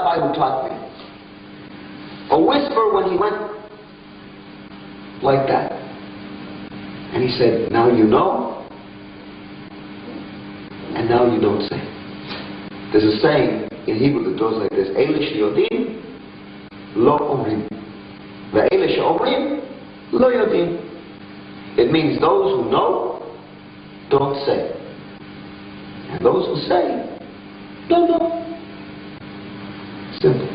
rabbi who taught me. A whisper when he went like that. And he said, now you know, and now you don't say. There's a saying in Hebrew that goes like this, Eile sheyodim, lo omrim. Ve'eile she'omrim, lo yodim. It means those who know, don't say. And those who say, don't know. Simple.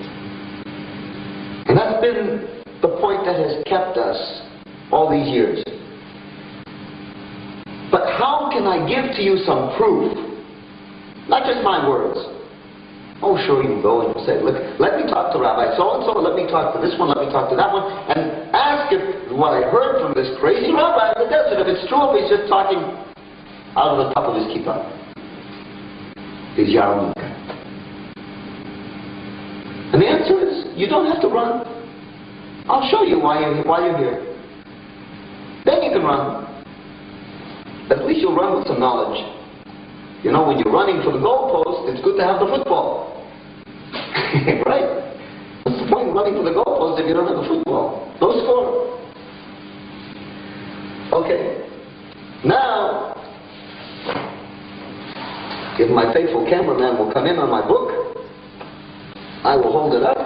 And that's been the point that has kept us all these years. But how can I give to you some proof? Not just my words. Oh, sure, you can go and say, look, let me talk to Rabbi so-and-so, let me talk to this one, let me talk to that one, and ask if what I heard from this crazy rabbi in the desert, if it's true, if he's just talking out of the top of his kippah. His yarmulke. And the answer is, you don't have to run. I'll show you why you're here. Then you can run. At least you'll run with some knowledge. You know, when you're running for the goalpost, it's good to have the football. Right? What's the point of running for the goalpost if you don't have the football? Don't score. Okay. Now, if my faithful cameraman will come in on my book, I will hold it up,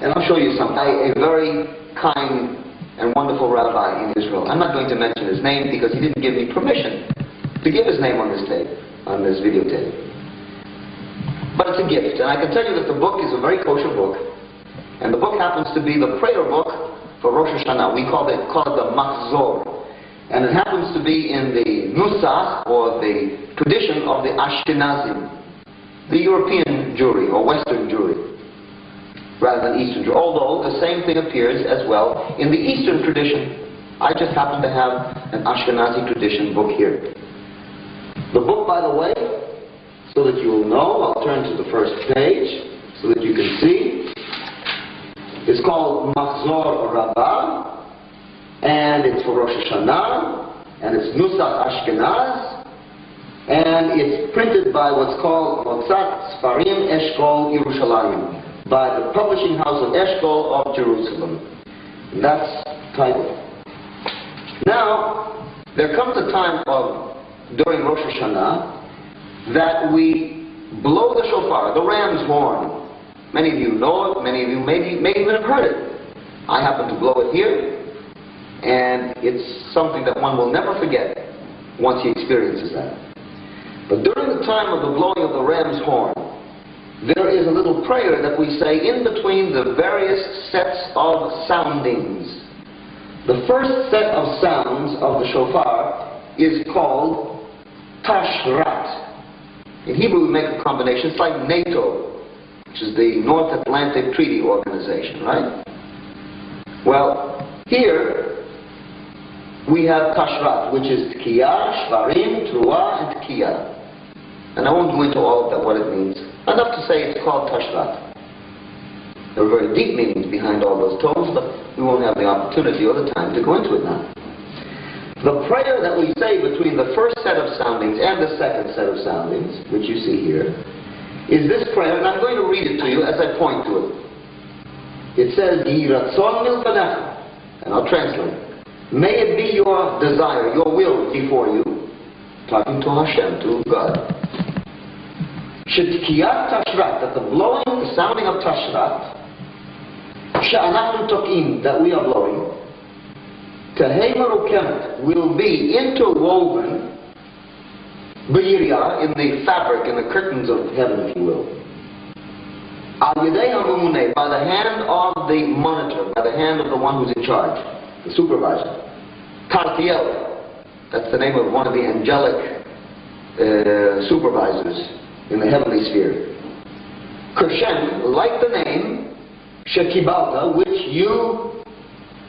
and I'll show you something. A very kind and wonderful rabbi in Israel. I'm not going to mention his name because he didn't give me permission to give his name on this tape, on this videotape. But it's a gift, and I can tell you that the book is a very kosher book, and the book happens to be the prayer book for Rosh Hashanah. We call it the Machzor, and it happens to be in the Nusach, or the tradition of the Ashkenazim, the European Jewry, or Western Jewry, rather than Eastern Jewry. Although the same thing appears as well in the Eastern tradition. I just happen to have an Ashkenazi tradition book here. The book, by the way, so that you will know, I'll turn to the first page so that you can see. It's called Machzor Rabbah, and it's for Rosh Hashanah, and it's Nusach Ashkenaz, and it's printed by what's called Motzat Sfarim Eshkol Yerushalayim, by the publishing house of Eshkol of Jerusalem. And that's titled. Now, there comes a time during Rosh Hashanah that we blow the shofar, the ram's horn. Many of you know it, many of you may even have heard it. I happen to blow it here, and it's something that one will never forget once he experiences that. But during the time of the blowing of the ram's horn, there is a little prayer that we say in between the various sets of soundings. The first set of sounds of the shofar is called Tashrat. In Hebrew we make a combination. It's like NATO, which is the North Atlantic Treaty Organization, right? Well, here we have Tashrat, which is Tkiyah, Shvarim, Truah, and Tkiyah. And I won't go into all of that, what it means. Enough to say it's called Tashrat. There are very deep meanings behind all those tones, but we won't have the opportunity or the time to go into it now. The prayer that we say between the first set of soundings and the second set of soundings, which you see here, is this prayer, and I'm going to read it to you as I point to it. It says, Yi ratzon milpanecha, and I'll translate. May it be your desire, your will before you, talking to Hashem, to God. Shetkiyat tashrat, that the blowing, the sounding of tashrat, she'anachnu tokim, that we are blowing, tehei merukemet, will be interwoven, b'yirya, in the fabric, in the curtains of heaven, if you will. Al yedei ha'mumuneh, by the hand of the monitor, by the hand of the one who's in charge, the supervisor. Tartiel, that's the name of one of the angelic supervisors in the heavenly sphere. Kershem, like the name, Shekibalta, which you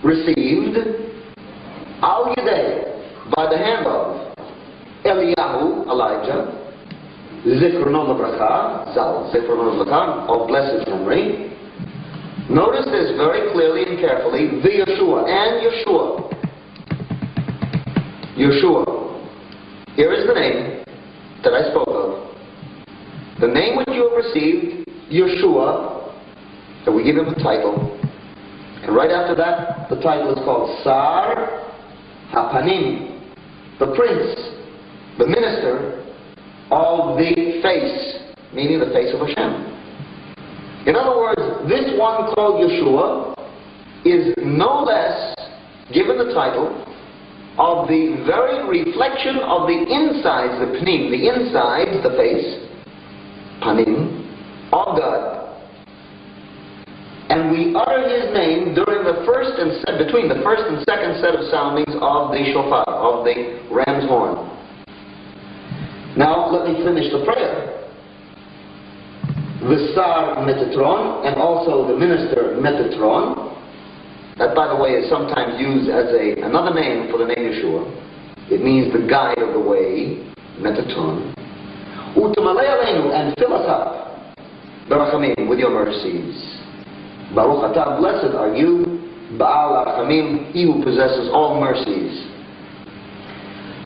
received, Al Yedei, by the hand of Eliyahu, Elijah, Zichrono L'Bracha, Zal, Zichrono L'Bracha, of blessed memory. Notice this very clearly and carefully, the Yeshua, and Yeshua. Yeshua. Here is the name that I spoke of. The name which you have received, Yeshua, that we give him a title. And right after that, the title is called Sar HaPanim, the prince, the minister of the face, meaning the face of Hashem. In other words, this one called Yeshua is no less given the title of the very reflection of the insides, the pnim, the insides, the face, panim, of God. And we utter his name during the between the first and second set of soundings of the shofar, of the ram's horn. Now let me finish the prayer. The Sar Metatron, and also the minister Metatron. That, by the way, is sometimes used as another name for the name Yeshua. It means the guide of the way, Metatron. U'tamalei aleinu, and fill us up, berachamim, with your mercies. Baruch atah, blessed are you, Ba'al Rachamim, he who possesses all mercies.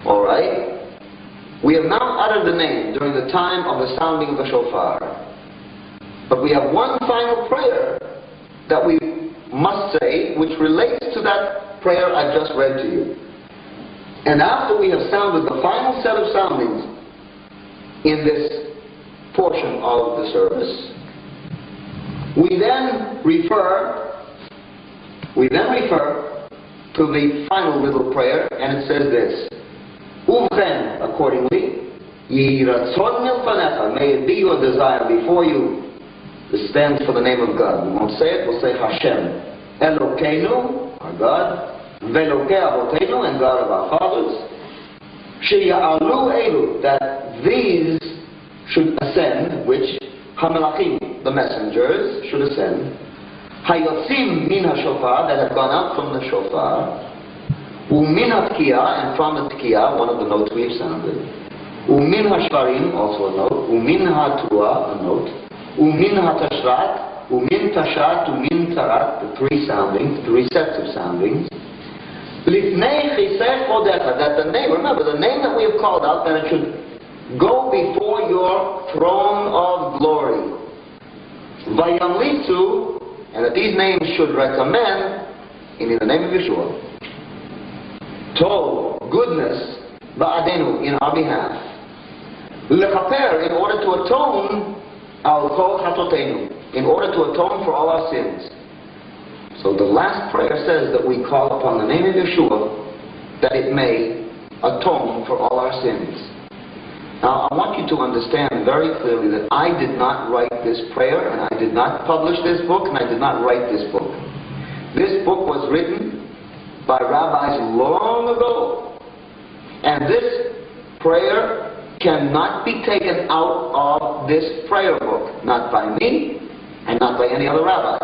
Alright? We have now uttered the name during the time of the sounding of the shofar. But we have one final prayer that we must say, which relates to that prayer I just read to you. And after we have sounded the final set of soundings in this portion of the service, we then refer to the final little prayer, and it says this: Uvchen, accordingly, Yehi ratzon milfanecha, may it be your desire before you. This stands for the name of God. We won't say it, we'll say Hashem. Elokeinu, our God, Velokei Avoteinu, and God of our fathers. Sheya'alu elu, that these should ascend, which Hamelachim, the messengers, should ascend. Hayotzim min ha-shofar, that have gone out from the shofar. Umin ha-tkiya, and from the tkiya, one of the notes we have sounded. Umin ha-shvarim, also a note. Umin ha-tuah, a note. Umin ha-tashrat, umin tashat, umin tarat, the three soundings, three sets of soundings. Lifnei chisech chodecha, that the name, remember the name that we have called out, that it should go before your throne of glory. Vayamlitzu, and that these names should recommend, in the name of Yeshua, Tov, goodness, ba'adenu, in our behalf. Lechaper, in order to atone, al kol chatotenu, in order to atone for all our sins. So the last prayer says that we call upon the name of Yeshua that it may atone for all our sins. Now I want you to understand very clearly that I did not write this prayer, and I did not publish this book, and I did not write this book. This book was written by rabbis long ago, and this prayer cannot be taken out of this prayer book, not by me and not by any other rabbi.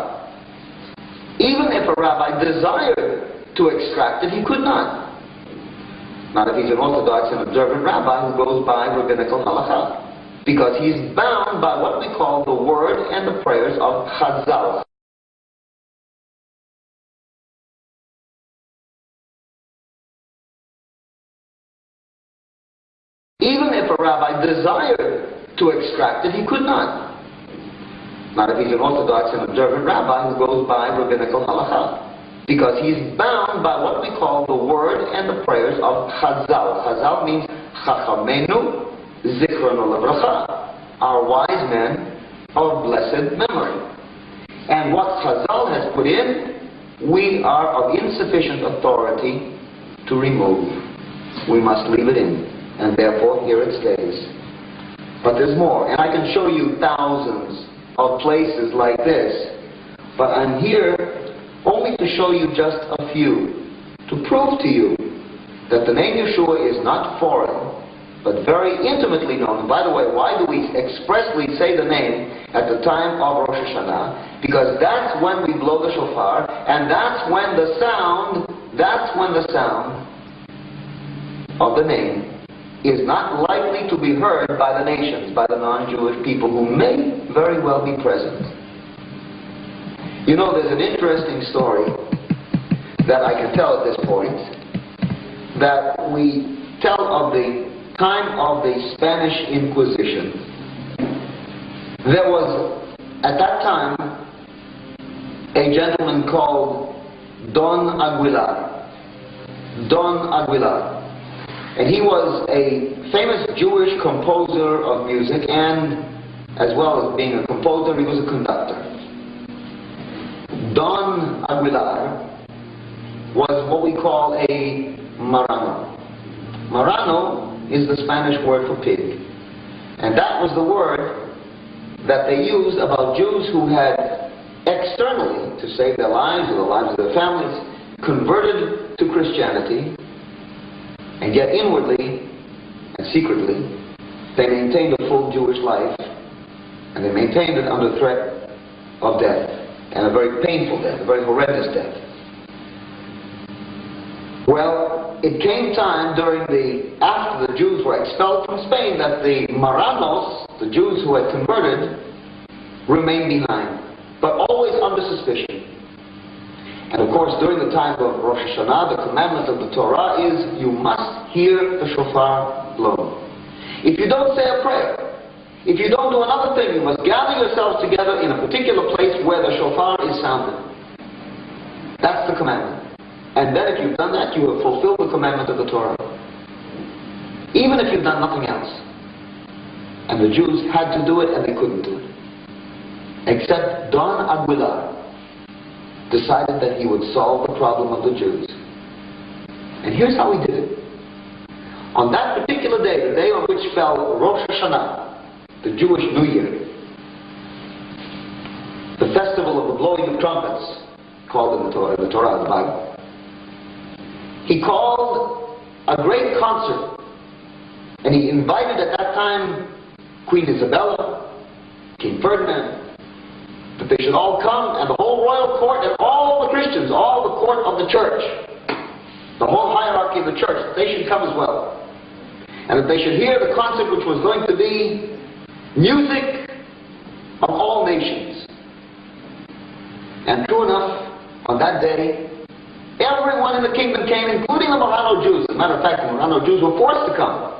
Even if a rabbi desired to extract it, he could not. Not if he's an orthodox and observant rabbi who goes by rabbinical halakha, because he's bound by what we call the word and the prayers of Chazal. Even if a rabbi desired to extract it, he could not. Not if he's an orthodox and observant rabbi who goes by rabbinical halakha, because he's bound by what we call the word and the prayers of Chazal. Chazal means Chachamenu Zichrono Levracha, our wise men of blessed memory. And what Chazal has put in, we are of insufficient authority to remove. We must leave it in. And therefore, here it stays. But there's more. And I can show you thousands of places like this. But I'm here only to show you just a few. To prove to you that the name Yeshua is not foreign, but very intimately known. And by the way, why do we expressly say the name at the time of Rosh Hashanah? Because that's when we blow the shofar, and that's when the sound of the name is not likely to be heard by the nations, by the non-Jewish people who may very well be present. You know, there's an interesting story that I can tell at this point, that we tell of the time of the Spanish Inquisition. There was, at that time, a gentleman called Don Aguilar. Don Aguilar. And he was a famous Jewish composer of music, and as well as being a composer, he was a conductor. Don Aguilar was what we call a marrano. Marrano is the Spanish word for pig. And that was the word that they used about Jews who had externally, to save their lives or the lives of their families, converted to Christianity, and yet inwardly and secretly they maintained a full Jewish life, and they maintained it under threat of death, and a very painful death, a very horrendous death. Well, it came time after the Jews were expelled from Spain, that the Marranos, the Jews who had converted, remained behind, but always under suspicion. And of course, during the time of Rosh Hashanah, the commandment of the Torah is you must hear the shofar blow. If you don't say a prayer, if you don't do another thing, you must gather yourselves together in a particular place where the shofar is sounded. That's the commandment. And then if you've done that, you have fulfilled the commandment of the Torah. Even if you've done nothing else. And the Jews had to do it, and they couldn't do it. Except Don Aguilar decided that he would solve the problem of the Jews. And here's how he did it. On that particular day, the day on which fell Rosh Hashanah, the Jewish New Year, the festival of the blowing of trumpets, called in the Torah, the Bible, he called a great concert, and he invited at that time Queen Isabella, King Ferdinand, that they should all come, and the whole royal court, and all the Christians, all the court of the church, the whole hierarchy of the church, they should come as well. And that they should hear the concert, which was going to be music of all nations. And true enough, on that day, everyone in the kingdom came, including the Marrano Jews. As a matter of fact, the Marrano Jews were forced to come,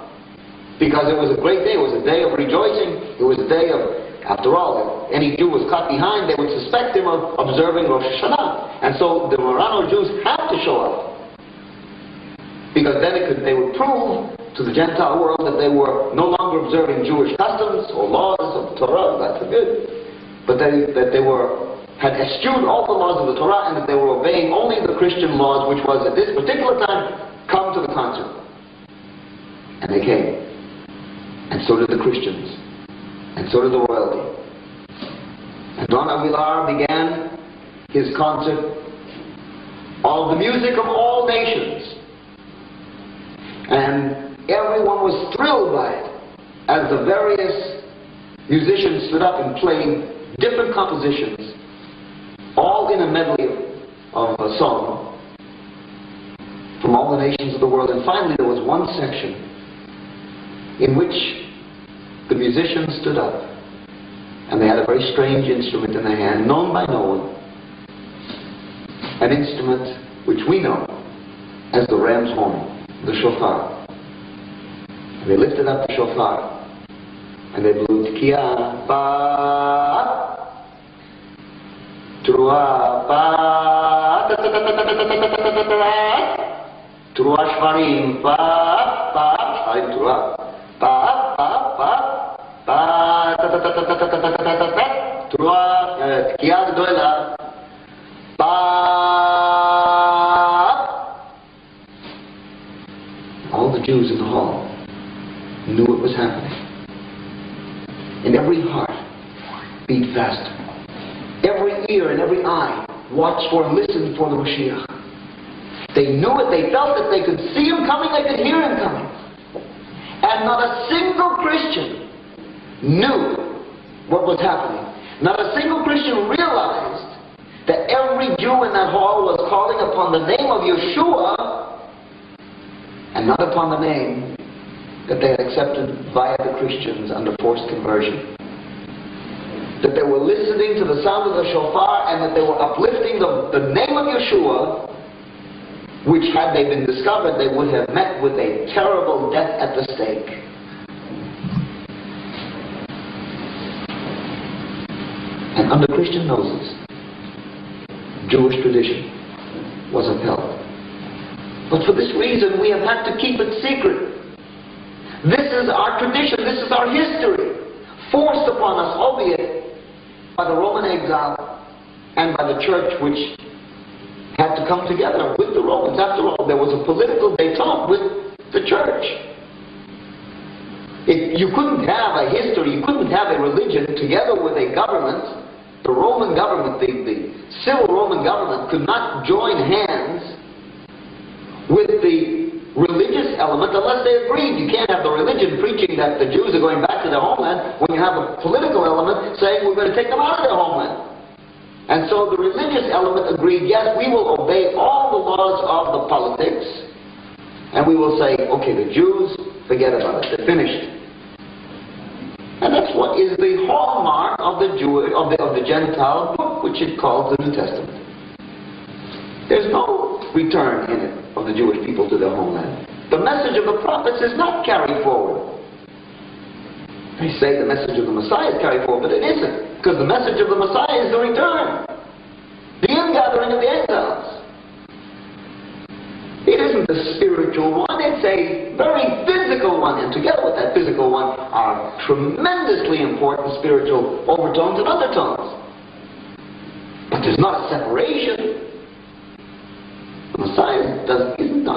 because it was a great day. It was a day of rejoicing. It was a day of, after all, if any Jew was caught behind, they would suspect him of observing Rosh Hashanah. And so the Marrano Jews had to show up, because then they would prove to the Gentile world that they were no longer observing Jewish customs or laws of the Torah, God forbid, but that they had eschewed all the laws of the Torah, and that they were obeying only the Christian laws, which was at this particular time, come to the concert. And they came. And so did the Christians. And so did the royalty. And Don Aguilar began his concert of the music of all nations. And everyone was thrilled by it, as the various musicians stood up and played different compositions, all in a medley of a song from all the nations of the world. And finally there was one section in which the musicians stood up, and they had a very strange instrument in their hand, known by no one, an instrument which we know as the ram's horn, the shofar. And they lifted up the shofar, and they blew Tkiya ba, Trua ba, Trua shvarim ba, shvarim trua, ba, Trua Tkiya gdola, ba. All the Jews in the hall knew what was happening. And every heart beat faster. Every ear and every eye watched for and listened for the Mashiach. They knew it, they felt it, they could see him coming, they could hear him coming. And not a single Christian knew what was happening. Not a single Christian realized that every Jew in that hall was calling upon the name of Yeshua, and not upon the name that they had accepted via the Christians under forced conversion. That they were listening to the sound of the shofar, and that they were uplifting the name of Yeshua, which, had they been discovered, they would have met with a terrible death at the stake. And under Christian noses, Jewish tradition was upheld. But for this reason, we have had to keep it secret. This is our tradition, this is our history, forced upon us, albeit by the Roman exile and by the church, which had to come together with the Romans. After all, there was a political détente with the church. You couldn't have a history, you couldn't have a religion together with a government. The Roman government, the civil Roman government, could not join hands with the religious element unless they agreed. You can't have the religion preaching that the Jews are going back to their homeland when you have a political element saying we're going to take them out of their homeland. And so the religious element agreed, yes, we will obey all the laws of the politics, and we will say, okay, the Jews, forget about it, they're finished. And that's what is the hallmark of the Gentile book, which is called the New Testament. There's no return in it of the Jewish people to their homeland. The message of the prophets is not carried forward. They say the message of the Messiah is carried forward, but it isn't, because the message of the Messiah is the return, the ingathering of the exiles. It isn't a spiritual one, it's a very physical one, and together with that physical one are tremendously important spiritual overtones and undertones. But there's not a separation. The Messiah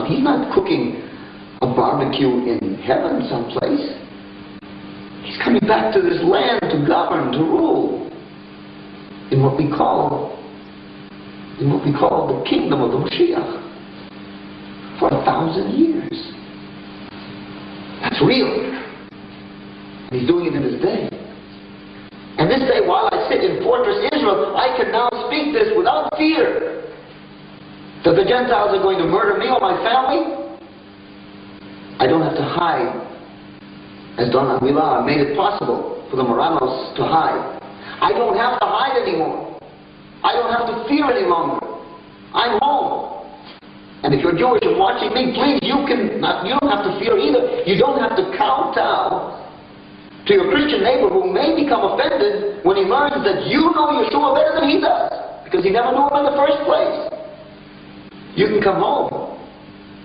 he's not cooking a barbecue in heaven someplace. He's coming back to this land to govern, to rule in what we call the kingdom of the Mashiach. For 1,000 years. That's real. And he's doing it in his day. And this day, while I sit in fortress Israel, I can now speak this without fear that the Gentiles are going to murder me or my family. I don't have to hide, as Don Aguilar made it possible for the Moranos to hide. I don't have to hide anymore. I don't have to fear any longer. I'm home. And if you're Jewish and watching me, please, you don't have to fear either. You don't have to kowtow to your Christian neighbor who may become offended when he learns that you know Yeshua better than he does, because he never knew him in the first place. You can come home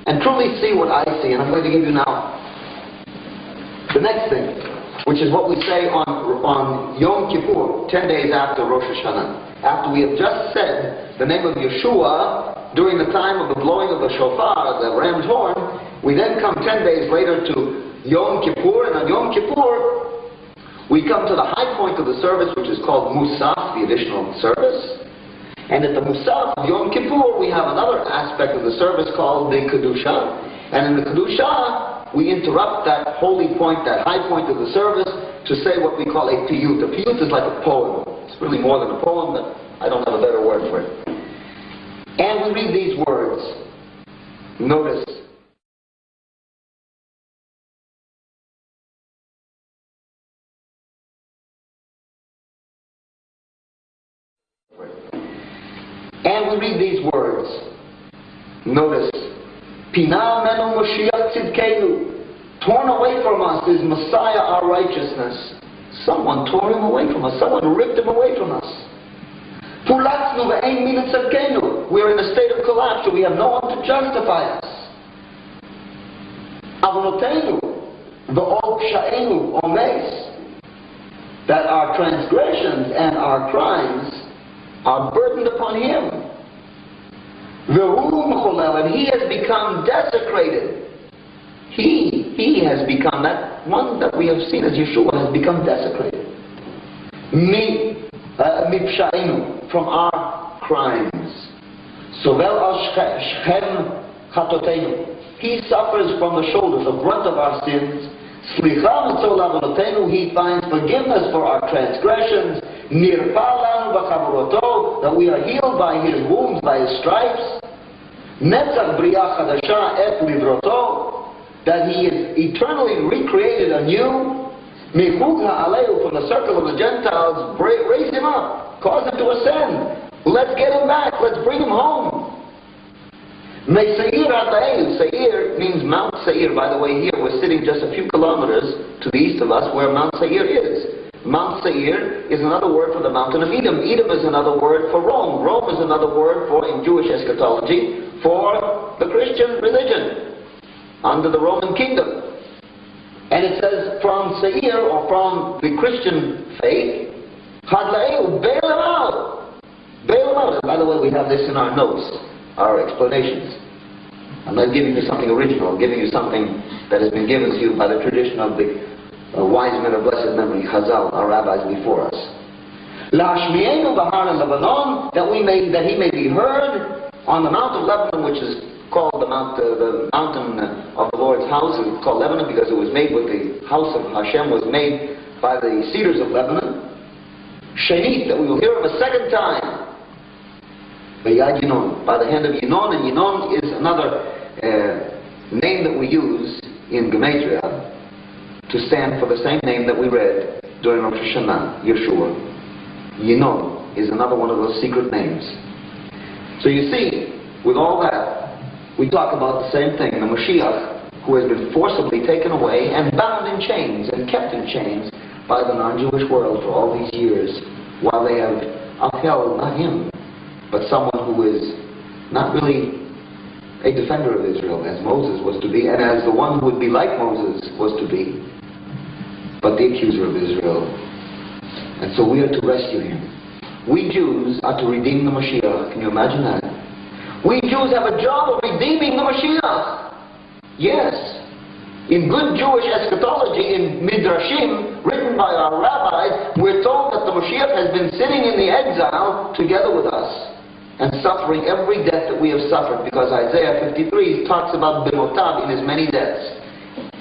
and truly see what I see, and I'm going to give you now the next thing, which is what we say on Yom Kippur, 10 days after Rosh Hashanah. After we have just said the name of Yeshua during the time of the blowing of the shofar, the ram's horn, we then come 10 days later to Yom Kippur, and on Yom Kippur we come to the high point of the service, which is called Musaf, the additional service. And at the Musaf of Yom Kippur we have another aspect of the service called the Kedusha. And in the Kedusha we interrupt that holy point, that high point of the service, to say what we call a piyut. A piyut is like a poem. It's really more than a poem, but I don't have a better word for it. And we read these words. Notice. And we read these words. Notice. Pina menu Mashiach tzidkenu. Torn away from us is Messiah, our righteousness. Someone tore him away from us. Someone ripped him away from us. We are in a state of collapse, so we have no one to justify us. That our transgressions and our crimes are burdened upon him. And he has become desecrated. He has become, that one that we have seen as Yeshua has become desecrated. From our crimes. He suffers from the shoulders, the brunt of our sins. He finds forgiveness for our transgressions. That we are healed by his wounds, by his stripes. That he is eternally recreated anew. From the circle of the Gentiles, raise him up, cause him to ascend. Let's get him back, let's bring him home. Seir means Mount Seir. By the way, here we're sitting just a few kilometers to the east of us where Mount Seir is. Mount Seir is another word for the mountain of Edom. Edom is another word for Rome. Rome is another word for, in Jewish eschatology, for the Christian religion under the Roman kingdom. And it says from Seir, or from the Christian faith, Hadla'eu, bail them out. Bail them out. And by the way, we have this in our notes, our explanations. I'm not giving you something original. I'm giving you something that has been given to you by the tradition of the wise men of blessed memory, Chazal, our rabbis before us. La'ashmi'enu b'har Lebanon, that he may be heard on the Mount of Lebanon, which is called the mountain of the Lord's house. It's called Lebanon because it was made with the house of Hashem, was made by the cedars of Lebanon. Shenit, that we will hear him a second time. B'yad Yinon, by the hand of Yinon, and Yinon is another name that we use in Gematria to stand for the same name that we read during Rosh Hashanah, Yeshua. Yinon is another one of those secret names. So you see, with all that, we talk about the same thing, the Mashiach, who has been forcibly taken away and bound in chains and kept in chains by the non-Jewish world for all these years, while they have upheld not him, but someone who is not really a defender of Israel, as Moses was to be, and as the one who would be like Moses was to be, but the accuser of Israel. And so we are to rescue him. We Jews are to redeem the Mashiach. Can you imagine that? We Jews have a job of redeeming the Mashiach. Yes. In good Jewish eschatology, in Midrashim, written by our rabbis, we're told that the Mashiach has been sitting in the exile together with us and suffering every death that we have suffered, because Isaiah 53 talks about Bimotab in his many deaths.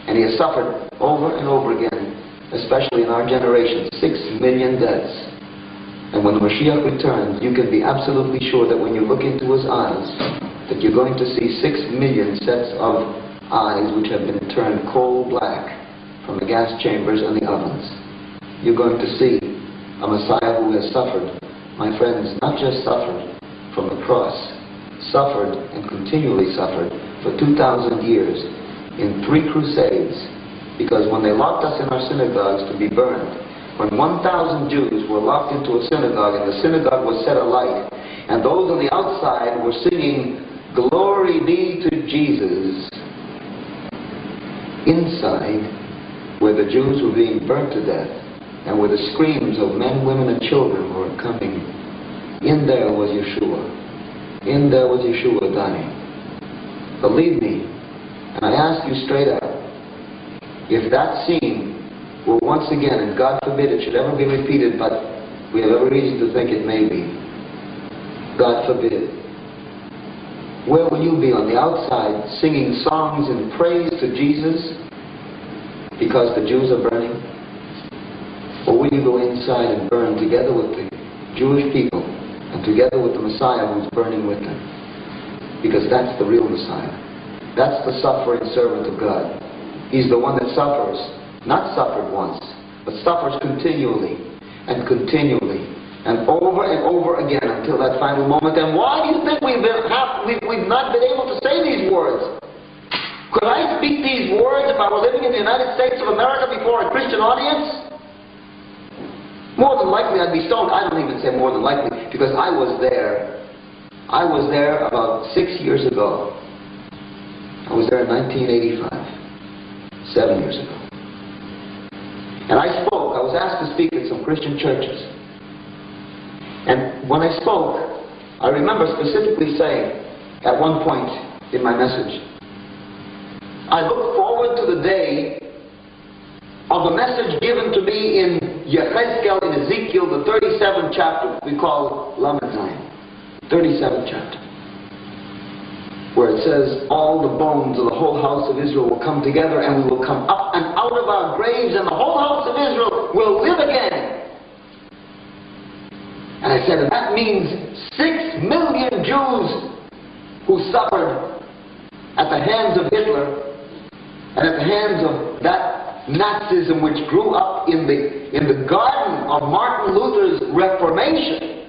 And he has suffered over and over again, especially in our generation, 6 million deaths. And when the Mashiach returns, you can be absolutely sure that when you look into his eyes, that you're going to see 6 million sets of eyes which have been turned coal black from the gas chambers and the ovens. You're going to see a Messiah who has suffered, my friends, not just suffered from the cross, suffered and continually suffered for 2,000 years in 3 crusades, because when they locked us in our synagogues to be burned, when 1,000 Jews were locked into a synagogue and the synagogue was set alight, and those on the outside were singing, "Glory be to Jesus," inside, where the Jews were being burnt to death, and where the screams of men, women, and children were coming, in there was Yeshua. In there was Yeshua dying. Believe me, and I ask you straight out, if that scene were once again, and God forbid it should ever be repeated, but we have every reason to think it may be, God forbid, where will you be on the outside singing songs in praise to Jesus because the Jews are burning? Or will you go inside and burn together with the Jewish people and together with the Messiah who's burning with them? Because that's the real Messiah. That's the suffering servant of God. He's the one that suffers, not suffered once, but suffers continually and continually and over again until that final moment. And why do you think we've not been able to say these words? Could I speak these words if I were living in the United States of America before a Christian audience? More than likely I'd be stoned. I don't even say more than likely, because I was there. I was there about 6 years ago. I was there in 1985. 7 years ago. And I spoke. I was asked to speak at some Christian churches. And when I spoke, I remember specifically saying at one point in my message, I look forward to the day of the message given to me in Yechezkel, in Ezekiel, the 37th chapter, we call Lamed Zayin, 37th chapter, where it says, all the bones of the whole house of Israel will come together, and we will come up and out of our graves, and the whole house of Israel will live again. And I said, and that means 6 million Jews who suffered at the hands of Hitler and at the hands of that Nazism which grew up in the garden of Martin Luther's Reformation,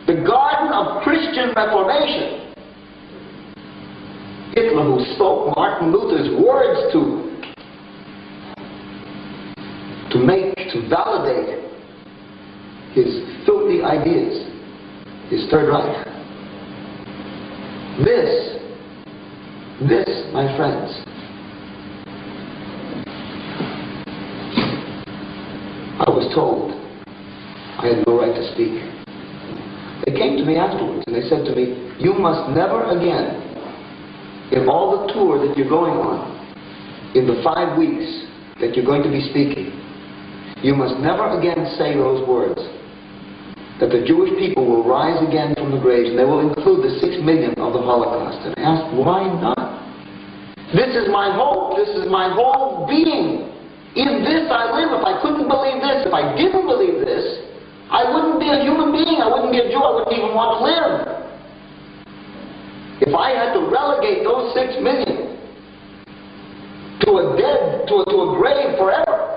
the garden of Christian Reformation. Hitler, who spoke Martin Luther's words to to validate his filthy ideas, his Third Reich. This, my friends, I was told I had no right to speak. They came to me afterwards and they said to me, you must never again, in all the tour that you're going on, in the 5 weeks that you're going to be speaking, you must never again say those words, that the Jewish people will rise again from the graves and they will include the 6 million of the Holocaust. And I asked, why not? This is my hope. This is my whole being. In this I live. If I couldn't believe this, if I didn't believe this, I wouldn't be a human being. I wouldn't be a Jew. I wouldn't even want to live. If I had to relegate those 6 million to a grave forever,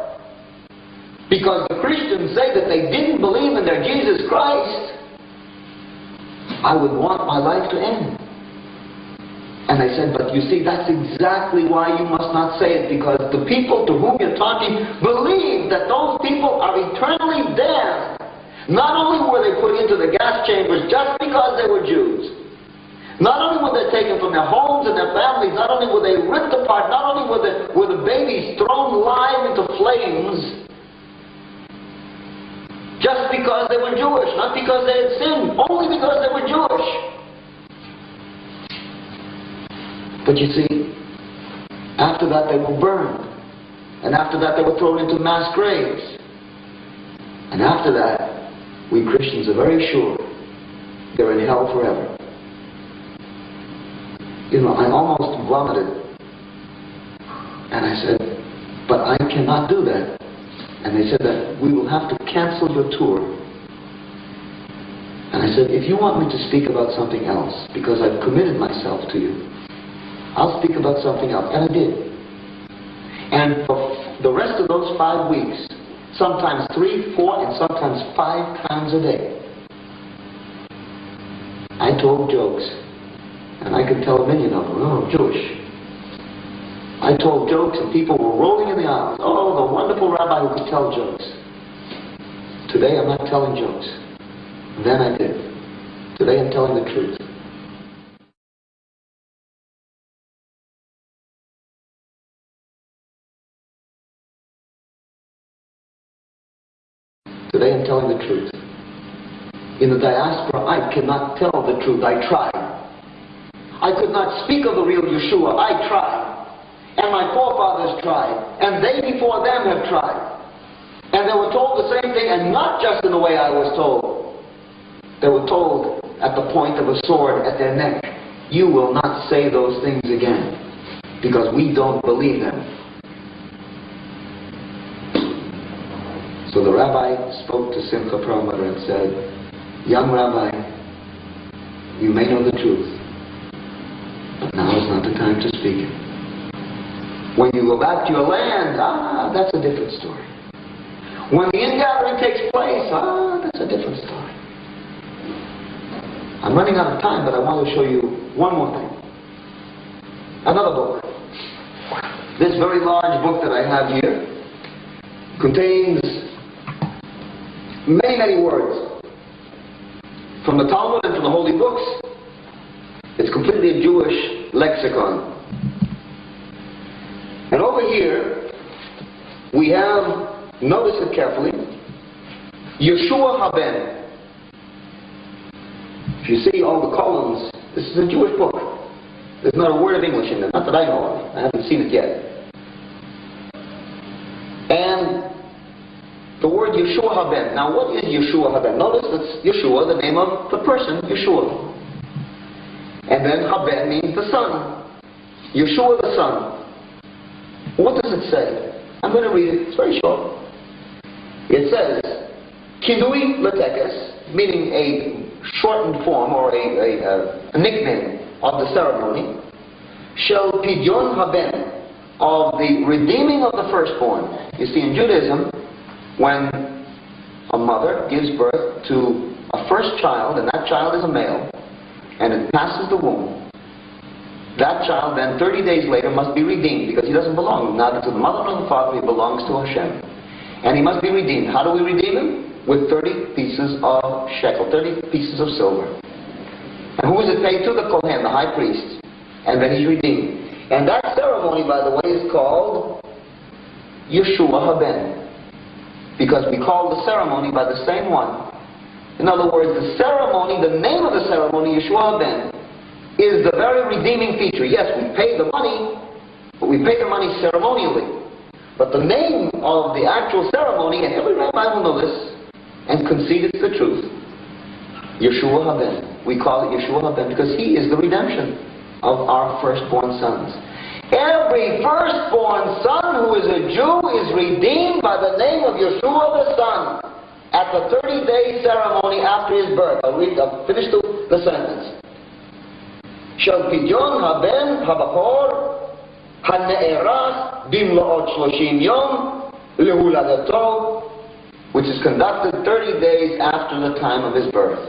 because the Christians say that they didn't believe in their Jesus Christ, I would want my life to end. And they said, but you see, that's exactly why you must not say it, because the people to whom you're talking believe that those people are eternally damned. Not only were they put into the gas chambers just because they were Jews, not only were they taken from their homes and their families, not only were they ripped apart, not only were the babies thrown live into flames, just because they were Jewish, not because they had sinned, only because they were Jewish. But you see, after that they were burned, and after that they were thrown into mass graves, and after that we Christians are very sure they're in hell forever. You know, I almost vomited, and I said, but I cannot do that. And they said that we will have to cancel your tour. And I said, if you want me to speak about something else, because I've committed myself to you, I'll speak about something else. And I did. And for the rest of those 5 weeks, sometimes 3, 4, and sometimes 5 times a day, I told jokes. And I could tell a million of them. Oh, Jewish. I told jokes and people were rolling in the aisles. Oh, the wonderful rabbi who could tell jokes. Today I'm not telling jokes. Then I did. Today I'm telling the truth. Today I'm telling the truth. In the diaspora, I cannot tell the truth. I tried. I could not speak of the real Yeshua. I tried. And my forefathers tried. And they before them have tried. And they were told the same thing, and not just in the way I was told. They were told at the point of a sword at their neck, you will not say those things again, because we don't believe them. So the rabbi spoke to Simcha Perlmutter and said, young rabbi, you may know the truth, but now is not the time to speak it. When you go back to your land, that's a different story. When the ingathering takes place, that's a different story. I'm running out of time, but I want to show you one more thing. Another book. This very large book that I have here contains many, many words. From the Talmud and from the holy books, it's completely a Jewish lexicon. And over here, we have, notice it carefully, Yeshua Haben. If you see all the columns, this is a Jewish book. There's not a word of English in it, not that I know of. I haven't seen it yet. And the word Yeshua Haben. Now what is Yeshua Haben? Notice that's Yeshua, the name of the person, Yeshua. And then Haben means the son. Yeshua the son. What does it say? I'm going to read it. It's very short. It says, Kinui Letekes, meaning a shortened form or a nickname of the ceremony, Shel Pidyon Haben, of the redeeming of the firstborn. You see, in Judaism, when a mother gives birth to a first child, and that child is a male, and it passes the womb, that child then 30 days later must be redeemed, because he doesn't belong neither to the mother nor the father, he belongs to Hashem. And he must be redeemed. How do we redeem him? With 30 pieces of shekel, 30 pieces of silver. And who is it paid to? The Kohen, the high priest. And then he's redeemed. And that ceremony, by the way, is called Yeshua Haben. Because we call the ceremony by the same one. In other words, the ceremony, the name of the ceremony, Yeshua Haben, is the very redeeming feature. Yes, we pay the money, but we pay the money ceremonially. But the name of the actual ceremony, and every rabbi will know this, and concede it's the truth, Yeshua Haben. We call it Yeshua Haben because he is the redemption of our firstborn sons. Every firstborn son who is a Jew is redeemed by the name of Yeshua the Son at the 30-day ceremony after his birth. I'll finish the sentence. Shel pidyon haben habakor hane'eras bimloot 30 yom lehuladato, which is conducted 30 days after the time of his birth.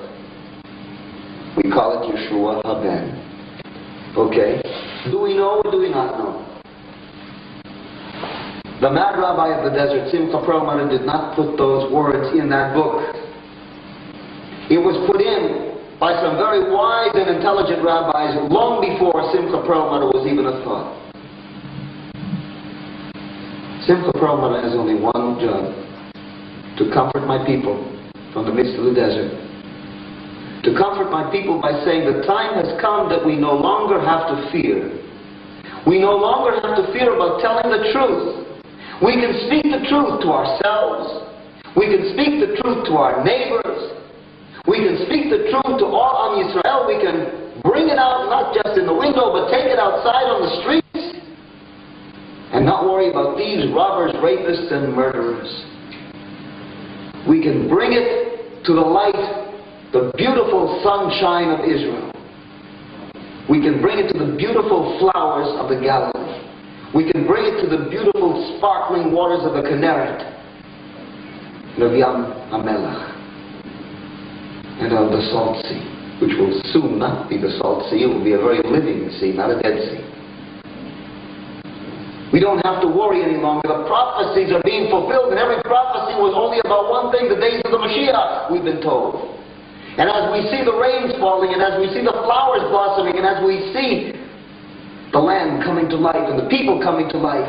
We call it Yeshua Haben. Okay? Do we know or do we not know? The mad rabbi of the desert, Simcha Prueba, did not put those words in that book. It was put in by some very wise and intelligent rabbis long before Simcha Prueba was even a thought. Simcha Prueba has only one job: to comfort my people from the midst of the desert. To comfort my people by saying the time has come that we no longer have to fear. We no longer have to fear about telling the truth. We can speak the truth to ourselves. We can speak the truth to our neighbors. We can speak the truth to all on Israel. We can bring it out not just in the window, but take it outside on the streets. And not worry about these robbers, rapists, and murderers. We can bring it to the light, the beautiful sunshine of Israel. We can bring it to the beautiful flowers of the Galilee. We can bring it to the beautiful sparkling waters of the Kinneret, and of Yam HaMelech, and of the Salt Sea, which will soon not be the Salt Sea. It will be a very living sea, not a dead sea. We don't have to worry any longer. The prophecies are being fulfilled, and every prophecy was only about one thing: the days of the Mashiach, we've been told. And as we see the rains falling, and as we see the flowers blossoming, and as we see the land coming to life, and the people coming to life,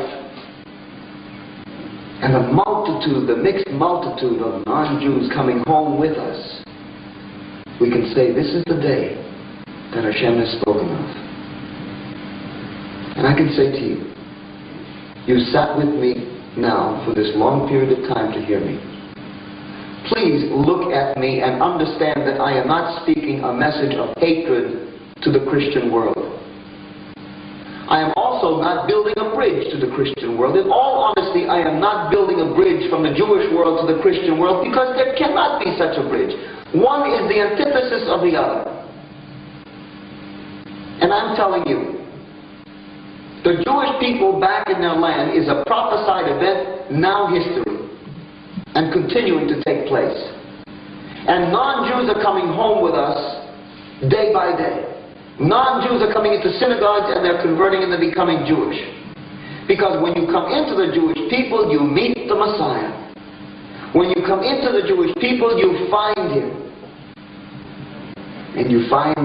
and the multitude, the mixed multitude of non-Jews coming home with us, we can say, this is the day that Hashem has spoken of. And I can say to you, you sat with me now for this long period of time to hear me. Please look at me and understand that I am not speaking a message of hatred to the Christian world. I am also not building a bridge to the Christian world. In all honesty, I am not building a bridge from the Jewish world to the Christian world, because there cannot be such a bridge. One is the antithesis of the other. And I'm telling you, the Jewish people back in their land is a prophesied event, now history, and continuing to take place. And non-Jews are coming home with us day by day. Non-Jews are coming into synagogues and they're converting and they're becoming Jewish. Because when you come into the Jewish people, you meet the Messiah. When you come into the Jewish people, you find Him. And you find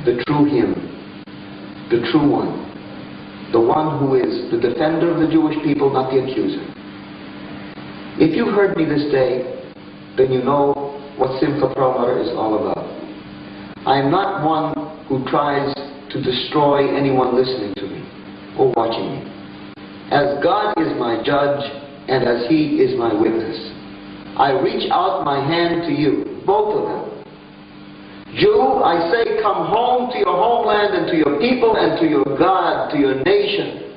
the true Him, the true one. The one who is the defender of the Jewish people, not the accuser. If you heard me this day, then you know what Simcha Prueba is all about. I am not one who tries to destroy anyone listening to me or watching me. As God is my judge and as He is my witness, I reach out my hand to you, both of them. Jew, I say, come home to your homeland and to your people and to your God, to your nation.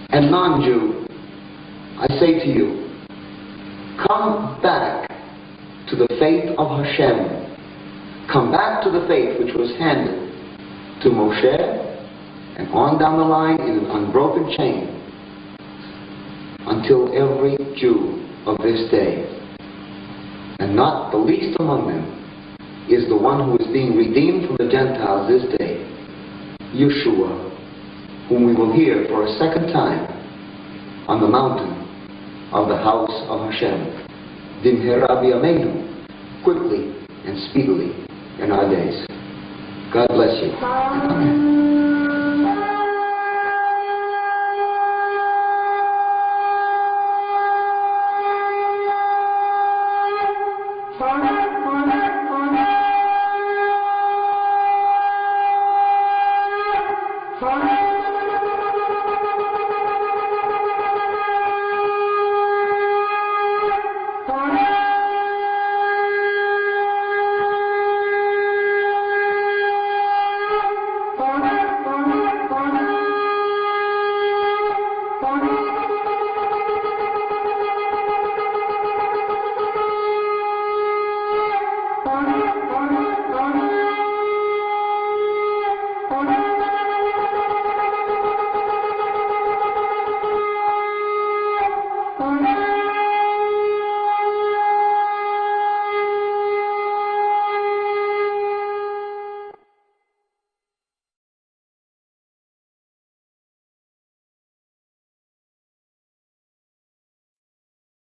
And non-Jew, I say to you, come back to the faith of Hashem. Come back to the faith which was handed to Moshe and on down the line in an unbroken chain until every Jew of this day, and not the least among them, is the one who is being redeemed from the Gentiles this day, Yeshua, whom we will hear for a second time on the mountain of the house of Hashem. Dimhera b'yameinu, quickly and speedily in our days. God bless you. Amen.